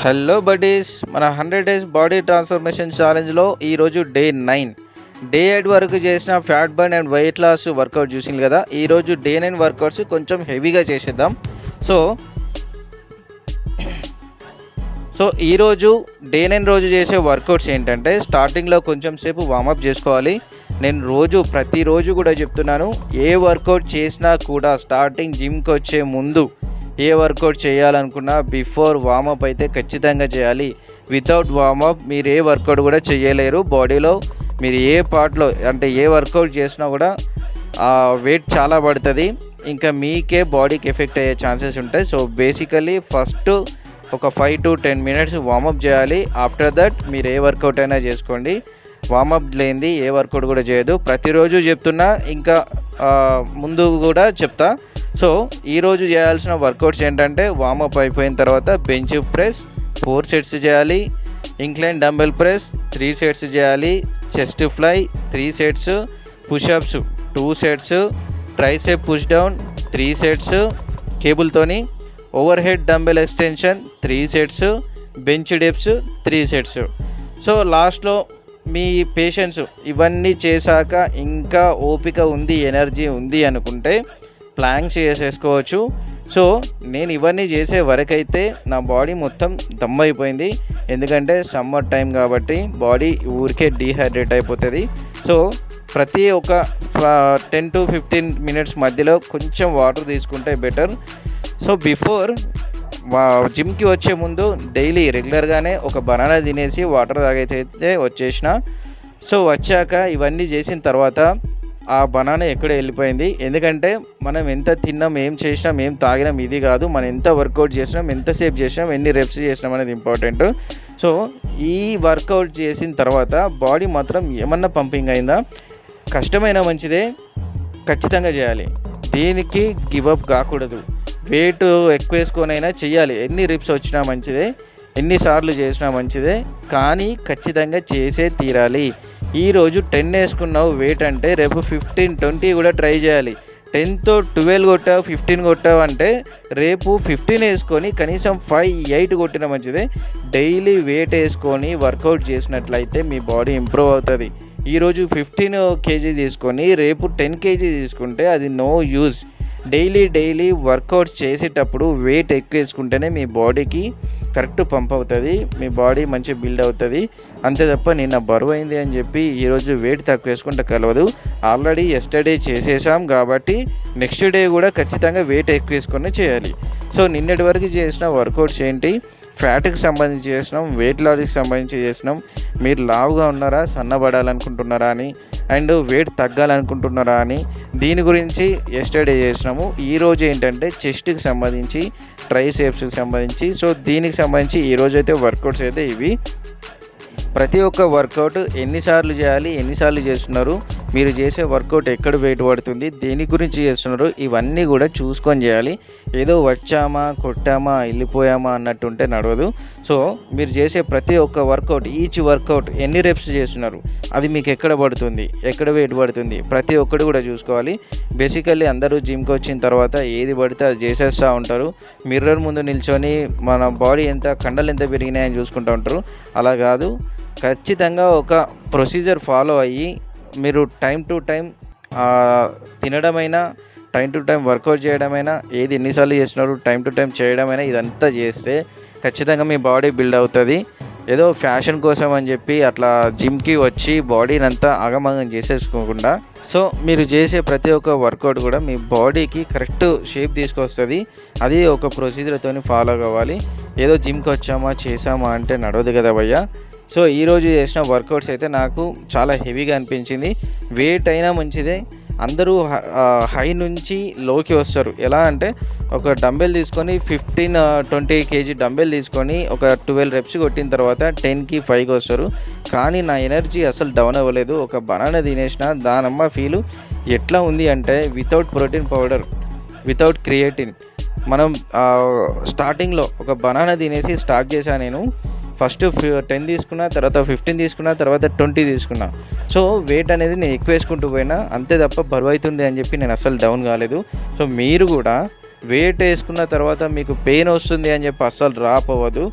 Hello buddies, మన 100 days body transformation ఛాలెంజ్లో ఈరోజు day 9. Day 8 వరకు చేసిన fat burn and weight loss workout చూసింది కదా. ఈరోజు డే 9 వర్కౌట్స్ కొంచెం హెవీగా చేసేద్దాం. సో ఈరోజు డే 9 రోజు చేసే వర్కౌట్స్ ఏంటంటే, స్టార్టింగ్లో కొంచెం సేపు వార్మప్ చేసుకోవాలి. నేను ప్రతిరోజు కూడా చెప్తున్నాను, ఏ వర్కౌట్ చేసినా కూడా స్టార్టింగ్ జిమ్కి వచ్చే ముందు ఏ వర్కౌట్ చేయాలనుకున్నా బిఫోర్ వార్మప్ అయితే ఖచ్చితంగా చేయాలి. వితౌట్ వార్మప్ మీరు ఏ వర్కౌట్ కూడా చేయలేరు. బాడీలో మీరు ఏ పార్ట్లో అంటే ఏ వర్కౌట్ చేసినా కూడా వెయిట్ చాలా పడుతుంది, ఇంకా మీకే బాడీకి ఎఫెక్ట్ అయ్యే ఛాన్సెస్ ఉంటాయి. సో బేసికలీ ఫస్ట్ ఒక 5 to 10 minutes వార్మప్ చేయాలి. ఆఫ్టర్ దట్ మీరు ఏ వర్కౌట్ అయినా చేసుకోండి. వార్మప్ లేనిది ఏ వర్కౌట్ కూడా చేయదు. ప్రతిరోజు చెప్తున్నా, ఇంకా ముందు కూడా చెప్తా. సో ఈరోజు చేయాల్సిన వర్కౌట్స్ ఏంటంటే, వార్మప్ అయిపోయిన తర్వాత బెంచ్ ప్రెస్ 4 sets చేయాలి, ఇంక్లైన్ డంబెల్ ప్రెస్ 3 sets చేయాలి, chest fly 3 sets, pushups 2 sets, tricep push down 3 sets, కేబుల్తోని overhead dumbbell extension 3 sets, bench dips 3 sets. So లాస్ట్లో మీ పేషెన్స్ ఇవన్నీ చేశాక ఇంకా ఓపిక ఉంది, ఎనర్జీ ఉంది అనుకుంటే ప్లాంక్స్ చేసేసుకోవచ్చు. సో నేను ఇవన్నీ చేసే వరకైతే నా బాడీ మొత్తం దమ్ అయిపోయింది, ఎందుకంటే సమ్మర్ టైం కాబట్టి బాడీ ఊరికే డీహైడ్రేట్ అయిపోతుంది. సో ప్రతి ఒక 10 to 15 minutes మధ్యలో కొంచెం వాటర్ తీసుకుంటే బెటర్. సో బిఫోర్ జిమ్కి వచ్చే ముందు డైలీ రెగ్యులర్గానే ఒక బనానా తినేసి వాటర్ తాగైతే వచ్చేసిన. సో వచ్చాక ఇవన్నీ చేసిన తర్వాత ఆ బనానా ఎక్కడ వెళ్ళిపోయింది, ఎందుకంటే మనం ఎంత తిన్నాం, ఏం చేసినాం, ఏం తాగినాం ఇది కాదు, మనం ఎంత వర్కౌట్ చేసినాం, ఎంతసేపు చేసినాం, ఎన్ని రెప్స్ చేసినాం అనేది ఇంపార్టెంట్. సో ఈ వర్కౌట్ చేసిన తర్వాత బాడీ మాత్రం ఏమన్నా పంపింగ్ అయిందా, కష్టమైన మంచిదే, ఖచ్చితంగా చేయాలి. దీనికి గివప్ కాకూడదు. వెయిట్ ఎక్కువ వేసుకొనైనా చెయ్యాలి. ఎన్ని రిప్స్ వచ్చినా మంచిదే, ఎన్నిసార్లు చేసినా మంచిదే, కానీ ఖచ్చితంగా చేసే తీరాలి. ఈరోజు 10 వేసుకున్నావు వెయిట్ అంటే, రేపు 15, 20 కూడా ట్రై చేయాలి. 10తో 12 కొట్టావు, 15 కొట్టావు అంటే రేపు 15 వేసుకొని కనీసం 5, 8 కొట్టిన మంచిదే. డైలీ వెయిట్ వేసుకొని వర్కౌట్ చేసినట్లయితే మీ బాడీ ఇంప్రూవ్ అవుతుంది. ఈరోజు 15 kg తీసుకొని రేపు 10 kg తీసుకుంటే అది నో యూజ్. డైలీ వర్కౌట్స్ చేసేటప్పుడు వెయిట్ ఎక్కువ వేసుకుంటేనే మీ బాడీకి కరెక్ట్ పంప్ అవుతుంది, మీ బాడీ మంచి బిల్డ్ అవుతుంది. అంతే తప్ప నిన్న బరువు అయింది అని చెప్పి ఈరోజు వెయిట్ తక్కువ వేసుకుంటే కలవదు. ఆల్రెడీ ఎస్టర్డే చేసేసాం కాబట్టి నెక్స్ట్ డే కూడా ఖచ్చితంగా వెయిట్ ఎక్కువ వేసుకొని చేయాలి. సో నిన్నటి వరకు చేసిన వర్కౌట్స్ ఏంటి, ఫ్యాట్కి సంబంధించి చేసినాం, వెయిట్ లాస్కి సంబంధించి చేసినాం. మీరు లావుగా ఉన్నారా, సన్నబడాలనుకుంటున్నారా అని, అండ్ వెయిట్ తగ్గాలనుకుంటున్నారా అని, దీని గురించి ఎస్టర్డే చేసినాము. ఈరోజు ఏంటంటే చెస్ట్కి సంబంధించి, ట్రైసెప్స్కి సంబంధించి. సో దీనికి సంబంధించి ఈరోజు అయితే వర్కౌట్స్ అయితే ఇవి. ప్రతి ఒక్క వర్కౌట్ ఎన్నిసార్లు చేయాలి, ఎన్నిసార్లు చేస్తున్నారు, మీరు చేసే వర్కౌట్ ఎక్కడ వెయిట్ పడుతుంది, దేని గురించి చేస్తున్నారు, ఇవన్నీ కూడా చూసుకొని చేయాలి. ఏదో వచ్చామా, కొట్టామా, వెళ్ళిపోయామా అన్నట్టుంటే నడవదు. సో మీరు చేసే ప్రతి ఒక్క వర్కౌట్, ఈచ్ వర్కౌట్ ఎన్ని రెప్స్ చేస్తున్నారు, అది మీకు ఎక్కడ పడుతుంది, ఎక్కడ వెయిట్ పడుతుంది, ప్రతి ఒక్కటి కూడా చూసుకోవాలి. బేసికల్లీ అందరూ జిమ్కి వచ్చిన తర్వాత ఏది పడితే అది చేసేస్తూ ఉంటారు. మిర్రర్ ముందు నిల్చొని మన బాడీ ఎంత, కండలు ఎంత పెరిగినాయని చూసుకుంటూ ఉంటారు. అలా కాదు, ఖచ్చితంగా ఒక ప్రొసీజర్ ఫాలో అయ్యి మీరు టైం టు టైం తినడమైనా, టైం టు టైం వర్కౌట్ చేయడమైనా, ఏది ఎన్నిసార్లు చేస్తున్నారు టైం టు టైం చేయడమైనా, ఇదంతా చేస్తే ఖచ్చితంగా మీ బాడీ బిల్డ్ అవుతుంది. ఏదో ఫ్యాషన్ కోసం అని చెప్పి అట్లా జిమ్కి వచ్చి బాడీని అంతా ఆగమాగం చేసేసుకోకుండా, సో మీరు చేసే ప్రతి ఒక్క వర్కౌట్ కూడా మీ బాడీకి కరెక్ట్ షేప్ తీసుకొస్తుంది. అది ఒక ప్రొసీజర్తో ఫాలో కావాలి. ఏదో జిమ్కి వచ్చామా చేసామా అంటే నడవదు కదా భయ్యా. సో ఈరోజు చేసిన వర్కౌట్స్ అయితే నాకు చాలా హెవీగా అనిపించింది. వెయిట్ అయినా మంచిదే. అందరూ హై నుంచి లోకి వస్తారు. ఎలా అంటే, ఒక డంబెల్ తీసుకొని 15-20 kg డంబెల్ తీసుకొని ఒక 12 reps కొట్టిన తర్వాత 10కి 5కి వస్తారు. కానీ నా ఎనర్జీ అసలు డౌన్ అవ్వలేదు. ఒక బనానా తినేసిన దానమ్మ ఫీలు ఎట్లా ఉంది అంటే, without protein powder, without creatine. మనం స్టార్టింగ్లో ఒక బనానా తినేసి స్టార్ట్ చేశాను నేను. ఫస్ట్ 10 తీసుకున్నా, తర్వాత 15 తీసుకున్నా, తర్వాత 20 తీసుకున్నా. సో వెయిట్ అనేది నేను ఎక్కువ వేసుకుంటూ పోయినా, అంతే తప్ప బరువు అవుతుంది అని చెప్పి నేను అస్సలు డౌన్ కాలేదు. సో మీరు కూడా వెయిట్ వేసుకున్న తర్వాత మీకు పెయిన్ వస్తుంది అని చెప్పి అస్సలు డ్రాప్ అవ్వదు.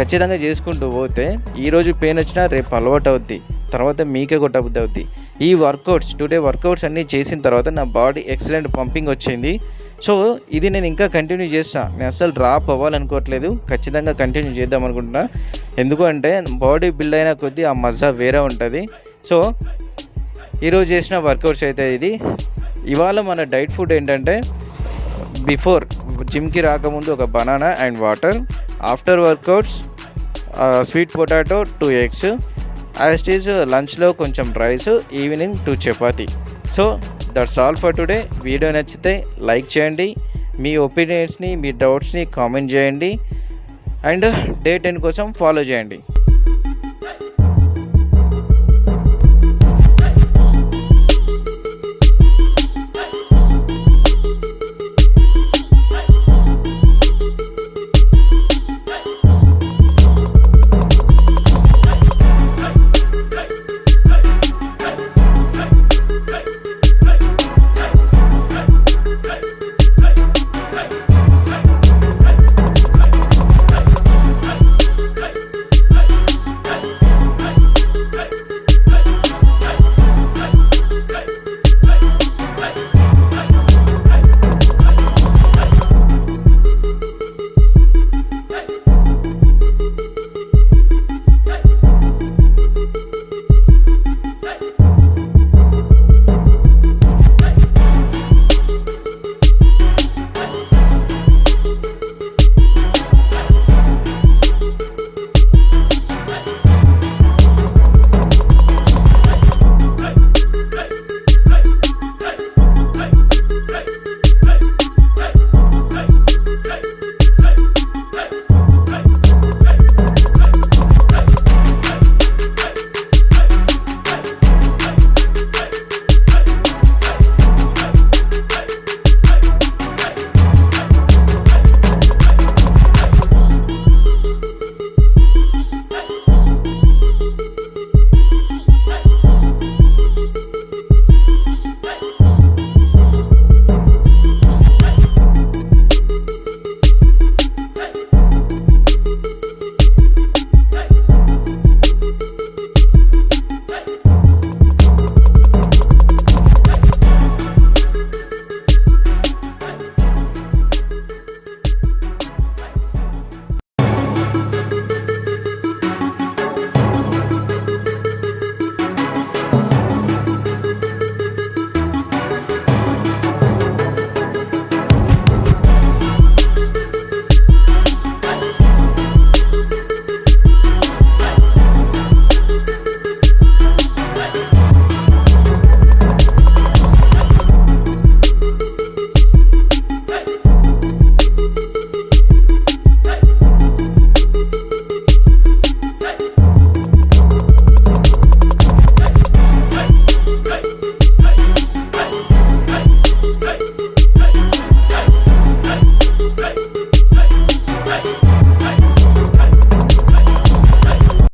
ఖచ్చితంగా చేసుకుంటూ పోతే ఈరోజు పెయిన్ వచ్చినా రేపు అలవాటు అవుద్ది, తర్వాత మీకే కొట్టబుద్ధి అవుద్ది. ఈ వర్కౌట్స్ టుడే వర్కౌట్స్ అన్నీ చేసిన తర్వాత నా బాడీ ఎక్సలెంట్ పంపింగ్ వచ్చింది. సో ఇది నేను ఇంకా కంటిన్యూ చేస్తాను. నేను అసలు డ్రాప్ అవ్వాలనుకోవట్లేదు, ఖచ్చితంగా కంటిన్యూ చేద్దాం అనుకుంటున్నా. ఎందుకు అంటే బాడీ బిల్డ్ అయిన కొద్దీ ఆ మజా వేరే ఉంటుంది. సో ఈరోజు చేసిన వర్కౌట్స్ అయితే ఇది. ఇవాళ మన డైట్ ఫుడ్ ఏంటంటే బిఫోర్ జిమ్కి రాకముందు ఒక banana and water, after workouts sweet potato 2 eggs, as it is లంచ్లో కొంచెం rice, evening 2 chapati. So that's all for today. Video నచ్చితే లైక్ చేయండి, మీ ఒపీనియన్స్ని మీ డౌట్స్ని కామెంట్ చేయండి అండ్ డే 10 కోసం ఫాలో చేయండి.